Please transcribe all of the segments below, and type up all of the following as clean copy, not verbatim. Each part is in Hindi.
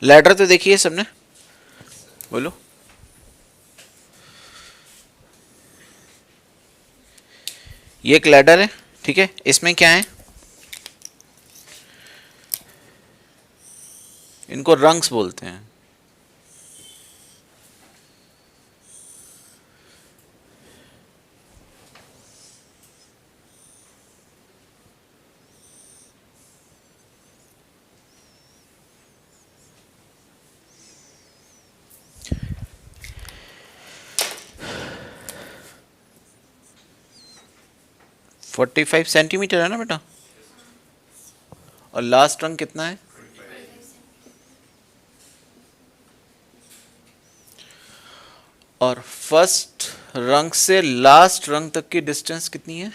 लैडर तो देखिए सबने, बोलो। ये एक लैडर है, ठीक है, इसमें क्या है, इनको रंग्स बोलते हैं। फोर्टी 45 सेंटीमीटर है ना बेटा, और लास्ट रंग कितना है, और फर्स्ट रंग से लास्ट रंग तक की डिस्टेंस कितनी है,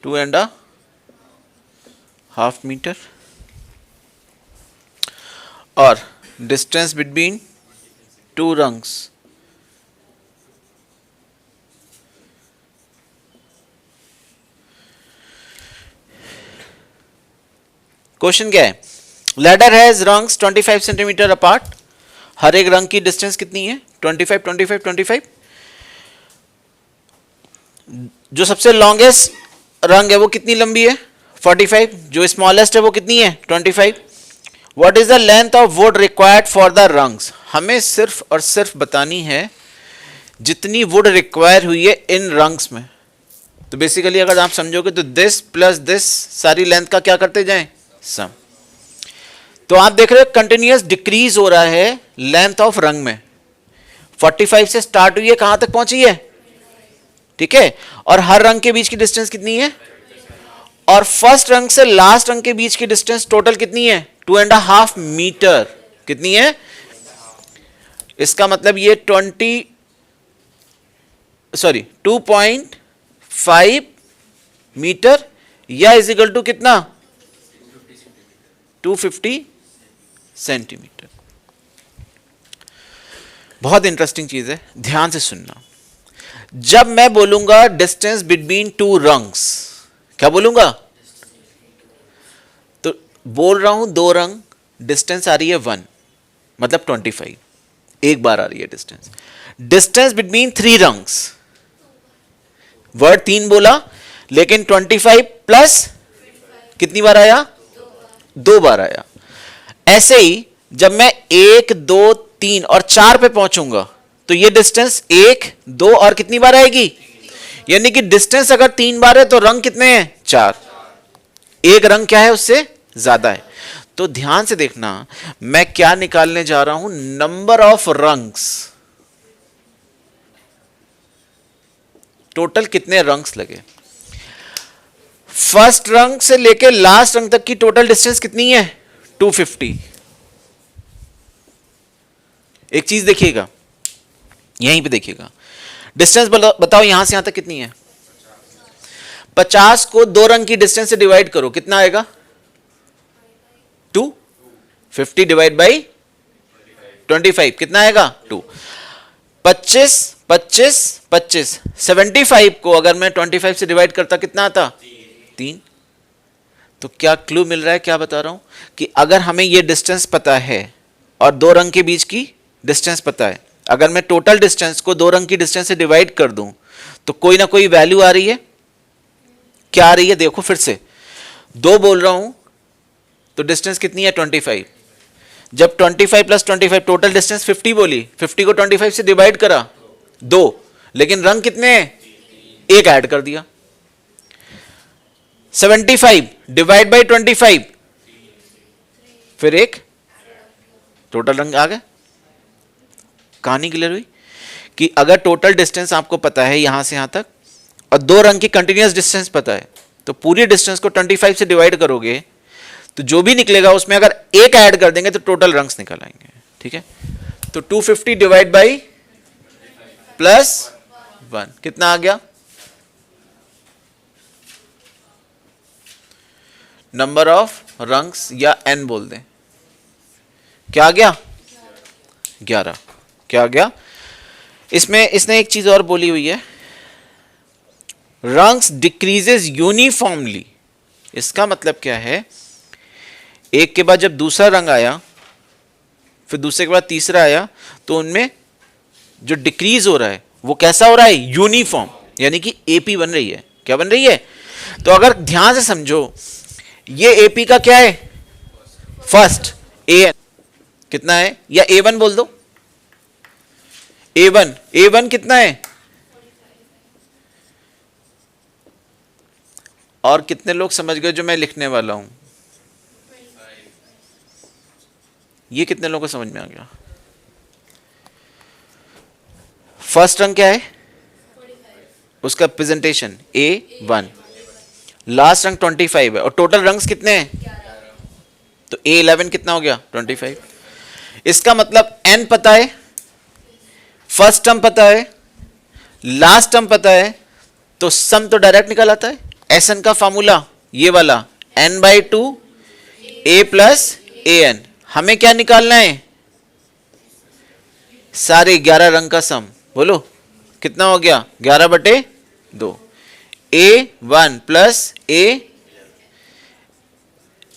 2.5 मीटर। और distance between two rungs question क्या है, ladder has rungs 25 centimetre apart, हर एक रंग की डिस्टेंस कितनी है, 25 25 25। जो सबसे लॉन्गेस्ट रंग है वो कितनी लंबी है, 45। जो स्मॉलेस्ट है वो कितनी है, 25। What is the length of would required for the rungs, हमें सिर्फ और सिर्फ बतानी है जितनी वुड रिक्वायर हुई है इन रंग्स में। तो बेसिकली अगर आप समझोगे तो दिस प्लस दिस सारी लेंथ का क्या करते जाएं, सम। तो आप देख रहे हो कंटिन्यूअस डिक्रीज हो रहा है लेंथ ऑफ रंग में, 45 से स्टार्ट हुई है, कहां तक पहुंची है, ठीक है, और हर रंग के बीच की डिस्टेंस कितनी है, और फर्स्ट रंग से लास्ट रंग के बीच की डिस्टेंस टोटल कितनी है, 2.5 मीटर। कितनी है, इसका मतलब ये 2.5 मीटर या इज इक्वल टू कितना, 250 सेंटीमीटर। बहुत इंटरेस्टिंग चीज है, ध्यान से सुनना। जब मैं बोलूंगा डिस्टेंस बिटवीन टू रंग्स, क्या बोलूंगा, तो बोल रहा हूं दो रंग, डिस्टेंस आ रही है 1 मतलब 25, एक बार आ रही है distance. Distance between 3 rungs, word 3 बोला लेकिन 25 प्लस कितनी बार आया, 2 बार आया। ऐसे ही जब मैं 1 2 3 और 4 पे पहुंचूंगा तो ये डिस्टेंस 1 2 और कितनी बार आएगी, यानी कि डिस्टेंस अगर 3 बार है तो रंग कितने हैं, 4। एक रंग क्या है, उससे ज्यादा है। तो ध्यान से देखना, मैं क्या निकालने जा रहा हूं, नंबर ऑफ रंग्स, टोटल कितने रंग्स लगे। फर्स्ट रंग से लेकर लास्ट रंग तक की टोटल डिस्टेंस कितनी है, 250। एक चीज देखिएगा, यहीं पे देखिएगा, डिस्टेंस बताओ यहां से यहां तक कितनी है, 50 को 2 रंग की डिस्टेंस से डिवाइड करो, कितना आएगा, 2। 50 डिवाइड बाई 25 कितना आएगा, 2। 25 25 25, 75 को अगर मैं 25 से डिवाइड करता कितना आता, 3। तो क्या क्लू मिल रहा है, क्या बता रहा हूं कि अगर हमें यह डिस्टेंस पता है और 2 रंग के बीच की डिस्टेंस पता है, अगर मैं टोटल डिस्टेंस को 2 रंग की डिस्टेंस से डिवाइड कर दूं तो कोई ना कोई वैल्यू आ रही है, क्या आ रही है, देखो फिर से 2 बोल रहा हूं तो डिस्टेंस कितनी है, 25। जब 25 प्लस 25 टोटल डिस्टेंस 50 बोली, 50 को 25 से डिवाइड करा 2, लेकिन रंग कितने हैं, एक ऐड कर दिया। 75 डिवाइड बाई 25, फिर एक, टोटल रंग आ गए। कहानी क्लियर हुई कि अगर टोटल डिस्टेंस आपको पता है यहां से यहां तक और 2 रंग की कंटिन्यूअस डिस्टेंस पता है, तो पूरी डिस्टेंस को 25 से डिवाइड करोगे तो जो भी निकलेगा उसमें अगर एक ऐड कर देंगे तो टोटल रंग्स निकल आएंगे, ठीक है। तो 250 डिवाइड बाई प्लस 1 कितना आ गया, नंबर ऑफ रंग्स या n बोल दें, क्या आ गया, 11। क्या आ गया, इसमें इसने एक चीज और बोली हुई है, रंग्स डिक्रीजेस यूनिफॉर्मली। इसका मतलब क्या है, एक के बाद जब दूसरा रंग आया फिर दूसरे के बाद तीसरा आया, तो उनमें जो डिक्रीज हो रहा है वो कैसा हो रहा है, यूनिफॉर्म, यानी कि एपी बन रही है। क्या बन रही है? तो अगर ध्यान से समझो, ये एपी का क्या है, फर्स्ट ए कितना है, या A1 बोल दो, A1 कितना है, और कितने लोग समझ गए जो मैं लिखने वाला हूं, ये कितने लोगों को समझ में आ गया? फर्स्ट रंग क्या है, उसका प्रेजेंटेशन A1, लास्ट रंग 25 है, और टोटल रंग्स कितने हैं, तो A11 कितना हो गया, 25। इसका मतलब N पता है, फर्स्ट टर्म पता है, लास्ट टर्म पता है, तो सम तो डायरेक्ट निकल आता है। SN का फॉर्मूला ये वाला, N/2 A प्लस AN। हमें क्या निकालना है, सारे 11 रंग का सम। बोलो कितना हो गया, 11/2। A1 प्लस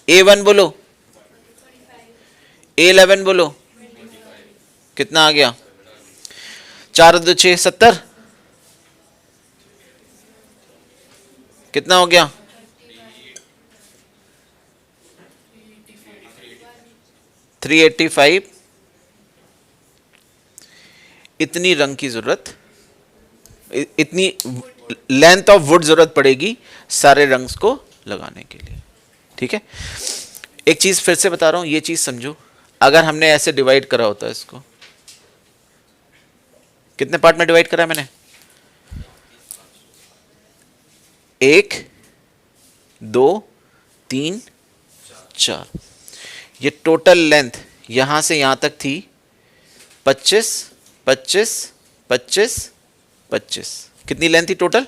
A1 बोलो, A11 बोलो, कितना आ गया, 4 2 6 70, कितना हो गया, 385। इतनी रंग की जरूरत, इतनी लेंथ ऑफ वुड जरूरत पड़ेगी सारे रंग्स को लगाने के लिए। ठीक है, एक चीज फिर से बता रहा हूं, ये चीज समझो। अगर हमने ऐसे डिवाइड करा होता है इसको, कितने पार्ट में डिवाइड करा है मैंने, 1 2 3 4। ये टोटल लेंथ यहां से यहां तक थी 25 25 25 25। कितनी लेंथ थी टोटल,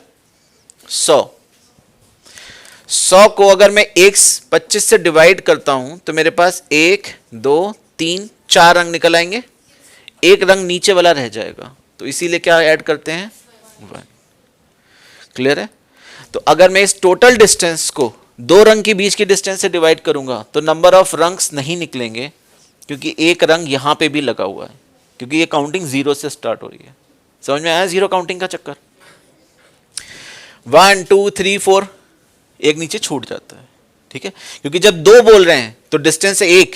100 को अगर मैं 25 से डिवाइड करता हूं तो मेरे पास 1 2 3 4 रंग निकल आएंगे, एक रंग नीचे वाला रह जाएगा, तो इसीलिए क्या ऐड करते हैं, 1। क्लियर है? तो अगर मैं इस टोटल डिस्टेंस को दो रंग के बीच की डिस्टेंस से डिवाइड करूंगा तो नंबर ऑफ रंग्स नहीं निकलेंगे, क्योंकि एक रंग यहां पे भी लगा हुआ है, क्योंकि ये काउंटिंग 0 से स्टार्ट हो रही है। समझ में आया जीरो काउंटिंग का चक्कर? 1 2 3 4 एक नीचे छूट जाता है। ठीक है, क्योंकि जब 2 बोल रहे हैं तो डिस्टेंस है 1,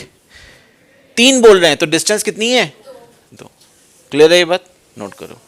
3 बोल रहे हैं तो डिस्टेंस कितनी है, 2। क्लियर है ये बात? नोट करो।